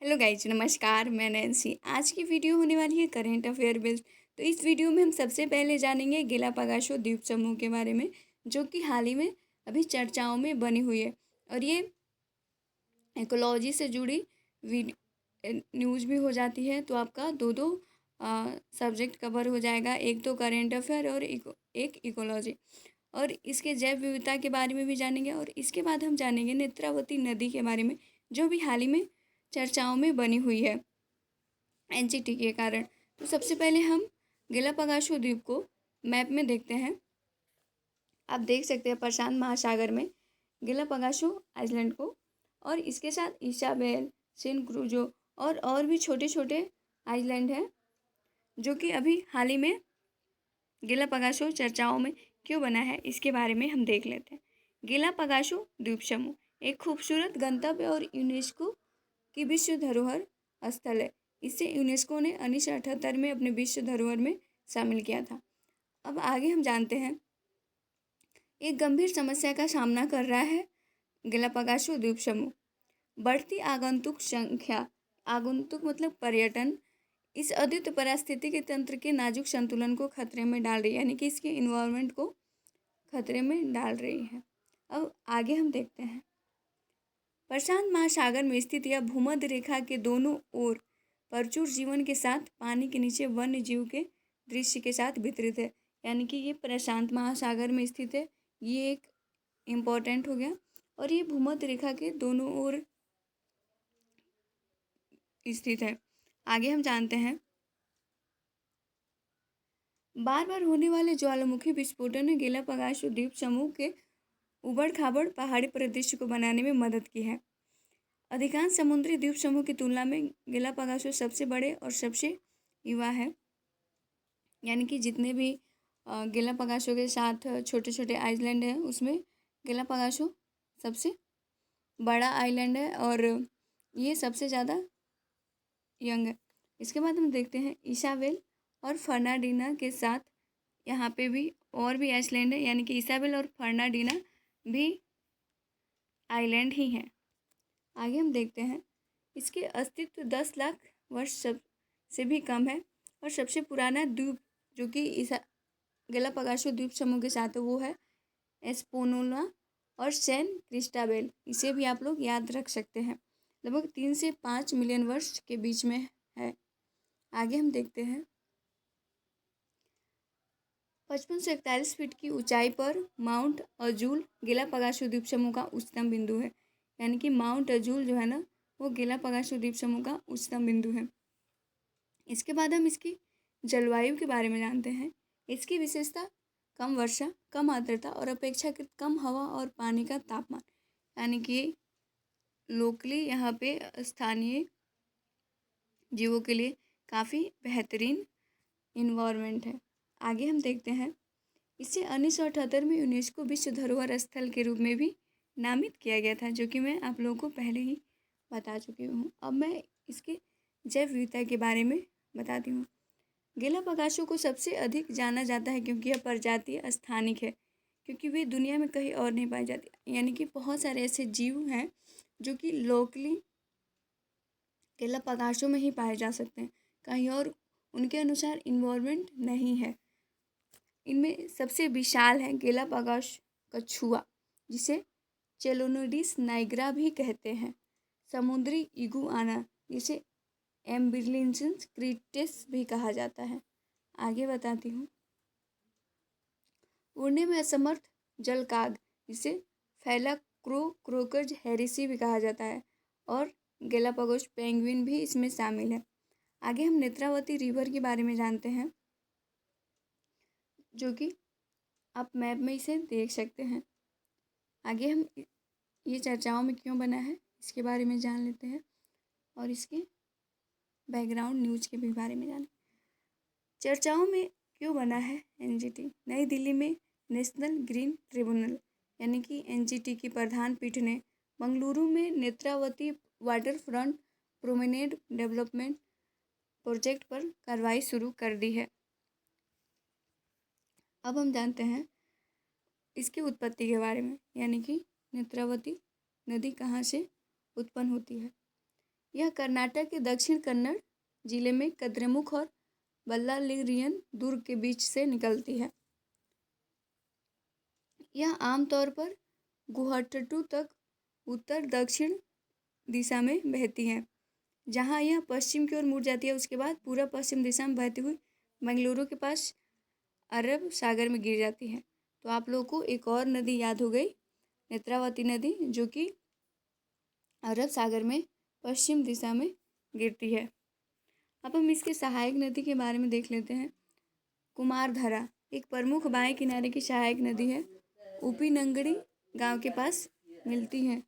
Hello guys, नमस्कार। मैं Nancy. आज की वीडियो होने वाली है करेंट अफेयर बेस्ड। तो इस वीडियो में हम सबसे पहले जानेंगे गैलापागोस द्वीप समूह के बारे में, जो कि हाल ही में अभी चर्चाओं में बनी हुई है। और ये इकोलॉजी से जुड़ी न्यूज़ भी हो जाती है। तो आपका दो दो सब्जेक्ट कवर हो जाएगा, एक तो करेंट अफेयर और एक इकोलॉजी। और इसके जैव विविधता के बारे में भी जानेंगे। और इसके बाद हम जानेंगे नेत्रावती नदी के बारे में, जो भी हाल ही में चर्चाओं में बनी हुई है एनजीटी के कारण। तो सबसे पहले हम गैलापागोस द्वीप को मैप में देखते हैं। आप देख सकते हैं प्रशांत महासागर में गैलापागोस आइलैंड को, और इसके साथ इसाबेल, सेंट क्रूजो और भी छोटे छोटे आइलैंड हैं, जो कि अभी हाल ही में गैलापागोस चर्चाओं में क्यों बना है इसके बारे में हम देख लेते हैं। गैलापागोस द्वीप समूह एक खूबसूरत गंतव्य और यूनेस्को की विश्व धरोहर स्थल है। इसे यूनेस्को ने 1978 में अपने विश्व धरोहर में शामिल किया था। अब आगे हम जानते हैं, एक गंभीर समस्या का सामना कर रहा है गैलापागोस द्वीप समूह। बढ़ती आगंतुक संख्या, आगंतुक मतलब पर्यटन, इस अद्वितीय पारिस्थितिकी तंत्र के नाजुक संतुलन को खतरे में डाल रही है, यानी कि इसके इन्वायरमेंट को खतरे में डाल रही है। अब आगे हम देखते हैं, प्रशांत महासागर में स्थित यह भूमध्य रेखा के दोनों ओर प्रचुर जीवन के साथ पानी के नीचे वन्य जीव के दृश्य के साथ वितरित है। यानी कि ये प्रशांत महासागर में स्थित है, ये एक इम्पॉर्टेंट हो गया। और ये भूमध्य रेखा के दोनों ओर स्थित है। आगे हम जानते हैं, बार बार होने वाले ज्वालामुखी विस्फोटों ने गैलापागोस द्वीप समूह के उबड़ खाबड़ पहाड़ी परिदृश्य को बनाने में मदद की है। अधिकांश समुद्री द्वीप समूह की तुलना में गैलापागोस सबसे बड़े और सबसे युवा है। यानी कि जितने भी गैलापागोस के साथ छोटे छोटे आइलैंड हैं, उसमें गैलापागोस सबसे बड़ा आइलैंड है और ये सबसे ज़्यादा यंग है। इसके बाद हम देखते हैं इसाबेल और फर्नांडीना के साथ यहाँ पे भी और भी आइलैंड है, यानी कि इसाबेल और फर्नांडीना भी आइलैंड ही हैं। आगे हम देखते हैं, इसके अस्तित्व 10 लाख वर्ष से भी कम है। और सबसे पुराना द्वीप जो कि इस गैलापागोस द्वीप समूह के साथ है, वो है एस्पोनोला और सैन क्रिस्टाबेल। इसे भी आप लोग याद रख सकते हैं। लगभग 3 से 5 मिलियन वर्ष के बीच में है। आगे हम देखते हैं, 5541 फीट की ऊंचाई पर माउंट अजूल गैलापागोस द्वीप समूह का उच्चतम बिंदु है। यानी कि माउंट अजूल जो है ना, वो गैलापागोस द्वीप समूह का उच्चतम बिंदु है। इसके बाद हम इसकी जलवायु के बारे में जानते हैं। इसकी विशेषता कम वर्षा, कम आर्द्रता और अपेक्षाकृत कम हवा और पानी का तापमान, यानी कि लोकली यहाँ पे स्थानीय जीवों के लिए काफ़ी बेहतरीन इन्वायरमेंट है। आगे हम देखते हैं, इसे 1978 में यूनेस्को विश्व धरोहर स्थल के रूप में भी नामित किया गया था, जो कि मैं आप लोगों को पहले ही बता चुकी हूँ। अब मैं इसके जैव विविधता के बारे में बताती हूँ। गैलापागोस को सबसे अधिक जाना जाता है क्योंकि यह प्रजाति स्थानिक है, क्योंकि वे दुनिया में कहीं और नहीं पाई जाती। यानी कि बहुत सारे ऐसे जीव हैं जो कि लोकली गैलापागोस में ही पाए जा सकते हैं, कहीं और उनके अनुसार इन्वायरमेंट नहीं है। इनमें सबसे विशाल है गैलापागोस कछुआ, जिसे चेलोनिडीस नाइग्रा भी कहते हैं। समुद्री इगुआना, जिसे एम्बिलिसेंस क्रीटेस भी कहा जाता है। आगे बताती हूँ, उड़ने में असमर्थ जलकाग, जिसे फैलाक्रोकोरस हैरिसी भी कहा जाता है, और गैलापागोस पेंगुइन भी इसमें शामिल है। आगे हम नेत्रावती रिवर के बारे में जानते हैं, जो कि आप मैप में इसे देख सकते हैं। आगे हम ये चर्चाओं में क्यों बना है इसके बारे में जान लेते हैं, और इसके बैकग्राउंड न्यूज़ के भी बारे में जानें। चर्चाओं में क्यों बना है एनजीटी? नई दिल्ली में नेशनल ग्रीन ट्रिब्यूनल यानी कि एनजीटी की प्रधान पीठ ने मंगलुरु में Netravati water front promenade development project पर कार्रवाई शुरू कर दी है। अब हम जानते हैं इसकी उत्पत्ति के बारे में, यानी कि नेत्रावती नदी कहाँ से उत्पन्न होती है। यह कर्नाटक के दक्षिण कन्नड़ जिले में कद्रेमुख और बल्लालिरियन दुर्ग के बीच से निकलती है। यह आमतौर पर गुवाहाटी तक उत्तर दक्षिण दिशा में बहती है, जहाँ यह पश्चिम की ओर मुड़ जाती है। उसके बाद पूरा पश्चिम दिशा में बहती हुई बेंगलुरु के पास अरब सागर में गिर जाती है। तो आप लोगों को एक और नदी याद हो गई, नेत्रावती नदी, जो कि अरब सागर में पश्चिम दिशा में गिरती है। अब हम इसके सहायक नदी के बारे में देख लेते हैं। कुमारधारा एक प्रमुख बाएं किनारे की सहायक नदी है, उपीनंगड़ी गांव के पास मिलती है।